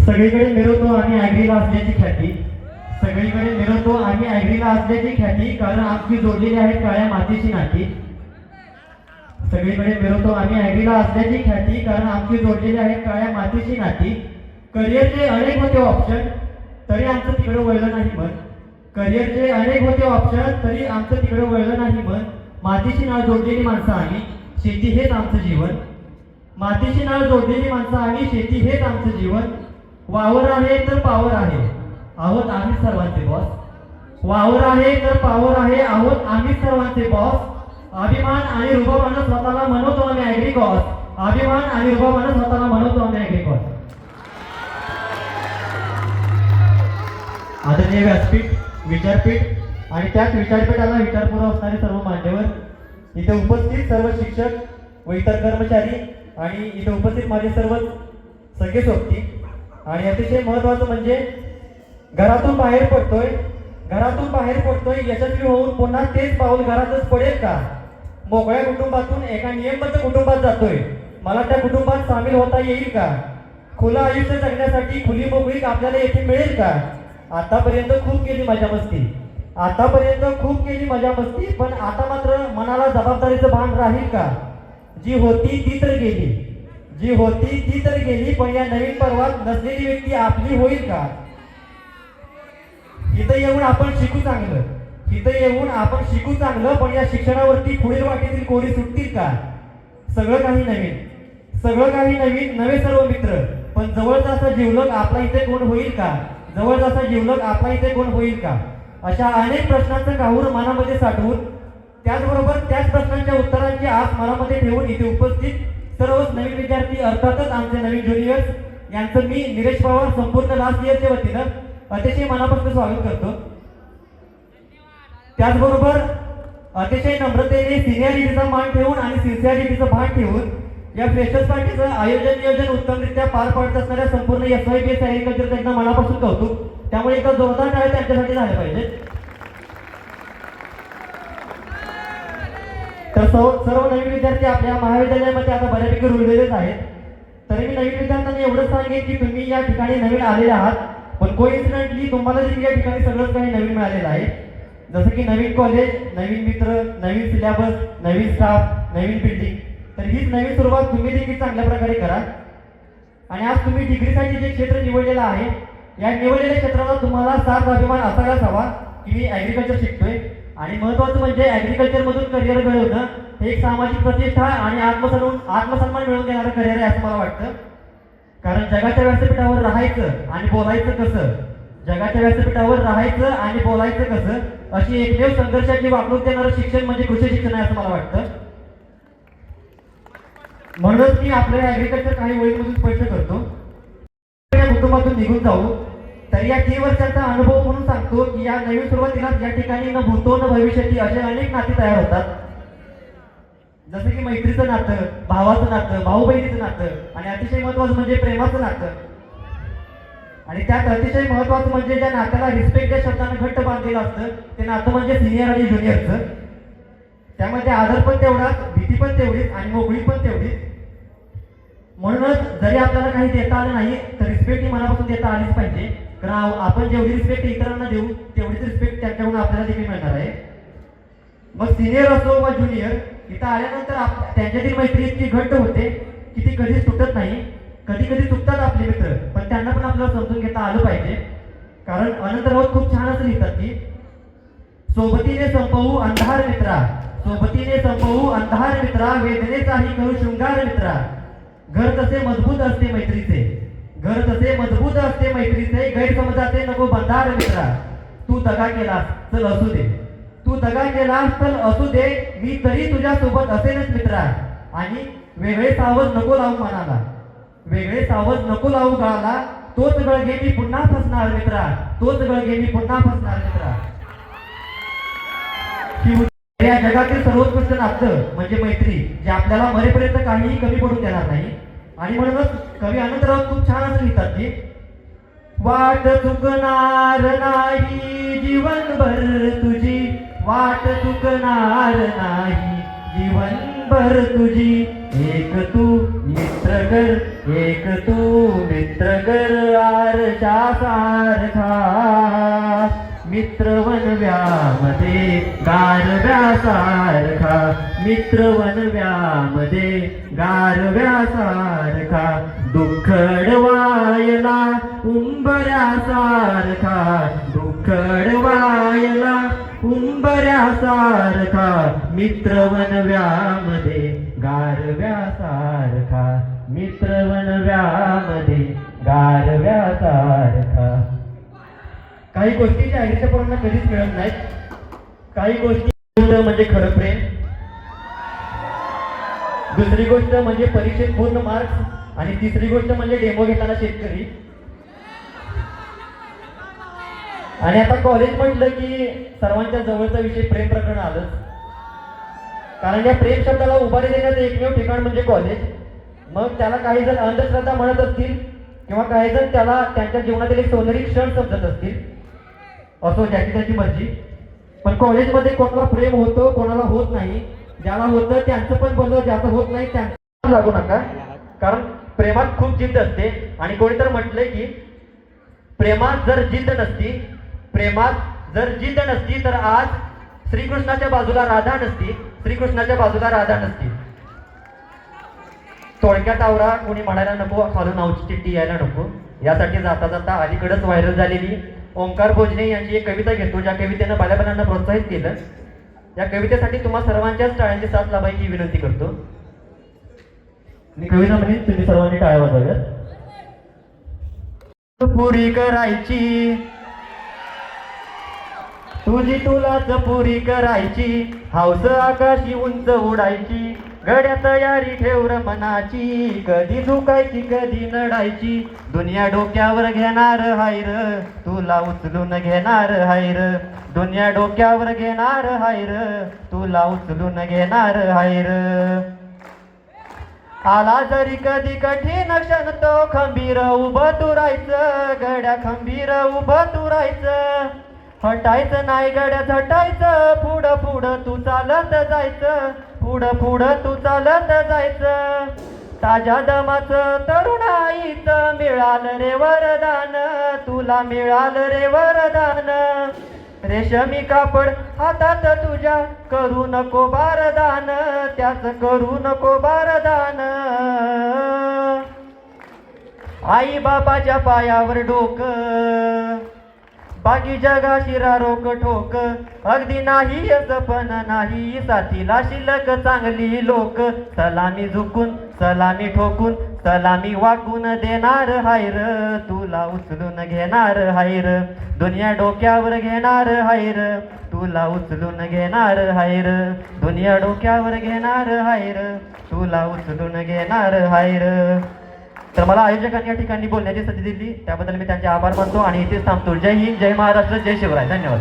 सगळीकडे मिरवतो आणि ॲग्रीला असल्याची ख्याती, सगळीकडे मिरवतो आणि ॲग्रीला असल्याची ख्याती, कारण आमची जोडलेली आहेत काळ्या मातीची नाती. सगळीकडे मिरवतो आणि ॲग्रीला असल्याची ख्याती, कारण आमची जोडलेली आहेत काळ्या मातीची नाती. करिअरचे अनेक होते ऑप्शन, तरी आमचं तिकडे वळलं नाही मन. करिअरचे अनेक होते ऑप्शन, तरी आमचं तिकडे वळलं नाही मन. मातीची नाळ जोडलेली माणसं आणि शेती हेच आमचं जीवन. मातीची नाळ जोडलेली माणसं आणि शेती हेच आमचं जीवन. वावर आहे तर पावर आहे, आहोत आम्ही सर्वांचे बॉस. वावर आहे तर पावर आहे, आहोत आम्ही सर्वांचे बॉस. अभिमान आणि रुबाबानं स्वतःला म्हणवतो आम्ही ॲग्रिकॉस. अभिमान आणि रुबाबानं स्वतःला म्हणवतो आम्ही ॲग्रिकॉस. आदरणीय व्यासपीठ, विचारपीठ आणि त्याच विचारपीठाला विचारपूर्व असणारे सर्व मान्यवर, इथे उपस्थित सर्व शिक्षक व इतर कर्मचारी आणि इथे उपस्थित माझे सर्व सगळे सोबती, आणि अतिशय महत्त्वाचं म्हणजे घरातून बाहेर पडतोय यशस्वी होऊन पुन्हा तेच पाऊल घरातच पडेल का? मोकळ्या कुटुंबातून एका नियमबद्ध कुटुंबात जातोय, मला त्या कुटुंबात सामील होता येईल का? खुलं आयुष्य जगण्यासाठी खुली मोकळीक आपल्याला येथे मिळेल का? आतापर्यंत खूप केली मजा मस्ती, पण आता मात्र मनाला जबाबदारीचं भान राहील का? जी होती ती तर गेली, पण या नवीन पर्वात नसलेली व्यक्ती आपली होईल का? इथं येऊन आपण शिकू चांगलं, पण या शिक्षणावरती पुढील वाटेतील कोणी सुटतील का? सगळं काही नवीन, नवे सर्व मित्र, पण जवळचा असा जीवलग आपला इथे कोण होईल का? अशा अनेक प्रश्नांचं काहूर मनामध्ये साठवून, त्याचबरोबर त्याच प्रश्नांच्या उत्तरांची आस मनामध्ये ठेवून इथे उपस्थित सर्वच नवीन विद्यार्थी, अर्थातच आमचे नवीन ज्युनियर्स यांचं मी निलेश पवार संपूर्ण लास्ट इयरच्या वतीनं अतिशय मनापासून स्वागत करतो. त्याचबरोबर अतिशय नम्रतेने सिनियरिटीचा मान ठेवून आणि सिन्सिअरिटीचं भान ठेवून या फ्रेशर्स पार्टीचं आयोजन नियोजन उत्तमरित्या पार पाडत असणाऱ्या संपूर्ण SYBS ॲग्रिकल्चर त्यांना मनापासून कौतुक. त्यामुळे एका जोरदार टाळ्या त्यांच्यासाठी झाल्या पाहिजे. तर सर्व नवीन विद्यार्थी आपल्या महाविद्यालयामध्ये आता बऱ्यापैकी रुळलेलेच आहेत. तरी मी नवीन विद्यार्थ्यांना एवढंच सांगेन की तुम्ही या ठिकाणी नवीन आलेले आहात, पण कोइन्सिडेंटली तुम्हाला देखील या ठिकाणी सगळंच काही नवीन मिळालेलं आहे. जसं की नवीन कॉलेज, नवीन मित्र, नवीन सिलेबस, नवीन स्टाफ, नवीन बिल्डिंग. तर हीच नवीन सुरुवात तुम्ही देखील चांगल्या प्रकारे करा. आणि आज तुम्ही डिग्रीसाठी जे क्षेत्र निवडलेलं आहे, या निवडलेल्या क्षेत्राला तुम्हाला सार्थ अभिमान असायलाच हवा की मी ॲग्रिकल्चर शिकतोय. आणि महत्त्वाचं म्हणजे ॲग्रिकल्चरमधून करिअर घडवणं हे एक सामाजिक प्रतिष्ठा आणि आत्मसन्मान मिळवून देणारं करिअर आहे असं मला वाटतं. कारण जगाच्या व्यासपीठावर राहायचं आणि बोलायचं कसं अशी एकमेव संघर्षाची वागणूक देणारं शिक्षण म्हणजे कृषी शिक्षण आहे असं मला वाटतं. म्हणूनच मी आपल्या ॲग्रिकल्चर काही ओळींमधून स्पष्ट करतो. या कुटुंबातून निघून जाऊ तर या 3 वर्षांचा अनुभव म्हणून सांगतो की या नवीन सुरुवातीला या ठिकाणी न भूतो न भविष्याची असे अनेक नाती तयार होतात. जसं की मैत्रीचं नातं, भावाचं नातं, भाऊ बहिणीचं नातं आणि अतिशय महत्त्वाचं म्हणजे प्रेमाचं नातं. आणि त्यात अतिशय महत्त्वाचं म्हणजे ज्या नात्याला रिस्पेक्ट या शब्दानं घट्ट बांधलेलं असतं ते नातं म्हणजे सिनियर आणि ज्युनियरचं. त्यामध्ये आदर पण तेवढाच, भीती पण तेवढीच आणि मोकळी पण तेवढीच. म्हणूनच जरी आपल्याला काही देता आलं नाही तर रिस्पेक्ट ही मनापासून देता आलीच पाहिजे. कारण आपण जेवढी रिस्पेक्ट इतरांना देऊ तेवढीच रिस्पेक्ट त्यांच्याकडून आपल्याला देखील मिळणार आहे. मग सिनियर असो वा ज्युनियर, इथं आल्यानंतर त्यांच्यातील मैत्री इतकी घट्ट होते की ती कधीच तुटत नाही. कधी चुकतात आपले मित्र, पण त्यांना पण आपल्याला समजून घेता आलं पाहिजे. कारण अनंतरावत खूप छान असं लिहितात की सोबतीने संपवू अंधार मित्रा, वेदनेचाही करू शृंगार मित्रा. घर तसे मजबूत असते मैत्रीचे, गैरसमजाचे नको बंधार मित्रा. तू दगा केलास चल असू दे, मी तरी तुझ्या सोबत असेनच मित्रा. आणि वेगळे सावज नको लावू गळाला, तोच गळगे मी पुन्हा फसणार मित्रा. या जगातील सर्वोत्कृष्ट नातं म्हणजे मैत्री, जे आपल्याला मरेपर्यंत काहीही कमी पडून देणार नाही. आणि म्हणूनच कवी अनंतराव खूप छान असं लिहितात की वाट चुकणार नाही जीवनभर तुझी, वाट चुकणार नाही जीवन भर तुझी एक तू मित्र कर एक तू मित्र कर आरशा सारखा मित्र वनव्यामध्ये गारव्यासारखा मित्र वनव्यामध्ये गारव्यासारखा दुःख अडवायला उंबऱ्यासारखा दुःख अडवायला उंबऱ्यासारखा मित्र वनव्यामध्ये गारव्यासारखा मित्र वनव्यामध्ये गारव्यासारखा. काही गोष्टी ज्या आयुष्य पोरांना कधीच मिळत नाहीत. काही गोष्टी म्हणजे खरं प्रेम, दुसरी गोष्ट म्हणजे परीक्षेत पूर्ण मार्क्स आणि तिसरी गोष्ट म्हणजे डेमो घेताना शेतकरी. आणि आता कॉलेज म्हटलं की सर्वांच्या जवळचा विषय प्रेम प्रकरण आलंच. कारण या प्रेम शब्दाला उभारी देण्याचं एकमेव ठिकाण म्हणजे कॉलेज. मग त्याला काही जण अंधश्रद्धा म्हणत असतील किंवा काही जण त्याला त्यांच्या जीवनातील एक सोनेरी क्षण समजत असतील. असो, ज्याची त्याची मर्जी. पण कॉलेजमध्ये कोणाला प्रेम होतं कोणाला होत नाही. ज्याला होतं त्यांचं पण भलं, ज्याचं होत नाही त्यांचं लागू नका. कारण प्रेमात खूप जिद्द असते. आणि कोणी तर म्हटलंय की प्रेमात जर जिद्द नसती तर आज श्रीकृष्णाच्या बाजूला राधा नसती. श्रीकृष्णाच्या बाजूला राधा नसती. थोडक्यात आवरा, कोणी म्हणायला नको, खालून नावची चिठ्ठी यायला नको. यासाठी जाता जाता अलीकडेच व्हायरल झालेली ओंकार भोजने यांची एक कविता घेतो, ज्या कवितेनं बाल्याबालांना प्रोत्साहित केलं. या कवितेसाठी तुम्हा सर्वांच्याच टाळ्यांची साथ लावायची विनंती करतो. मी कविता म्हणेन, तुम्ही सर्वांनी टाळ्या वाजवाव्यात. पुरी करायची तुझी तुलाच पुरी करायची हौस आकाशी उंच उडायची गड्या तयारी ठेव र मनाची कधी झुकायची कधी नडायची दुनिया डोक्यावर घेणार हायर तुला उचलून घेणार हायर दुनिया डोक्यावर घेणार हायर तुला उचलून घेणार हायर. आला जरी कधी कठीण क्षण तो खंबीर उभं तू राहायचं गड्या खंबीर उभं तू राहायचं हटायचं नाही गड्या झटायचं पुढं पुढं तू चालत जायचं पुढं पुढं तू चालत जायचं. ताज्या दमाचं तरुणाईचं मिळालं रे वरदान तुला मिळालं रे वरदान रेशमी कापड हातात तुझ्या करू नको बारदान त्याच करू नको बारदान. आई बाबाच्या पायावर डोकं बाकी जगा शिरा रोक ठोक अगदी नाही पण नाही साथीला शिल्लक चांगली लोक सलामी झुकून सलामी ठोकून सलामी वाकून देणार हायर तुला उचलून घेणार हायर दुनिया डोक्यावर घेणार हायर तुला उचलून घेणार हायर दुनिया डोक्यावर घेणार हायर तुला उचलून घेणार हायर. तर मला आयोजकांनी या ठिकाणी बोलण्याची संधी दिली त्याबद्दल मी त्यांचे आभार मानतो आणि इथेच थांबतो. जय हिंद, जय महाराष्ट्र, जय शिवराय. धन्यवाद.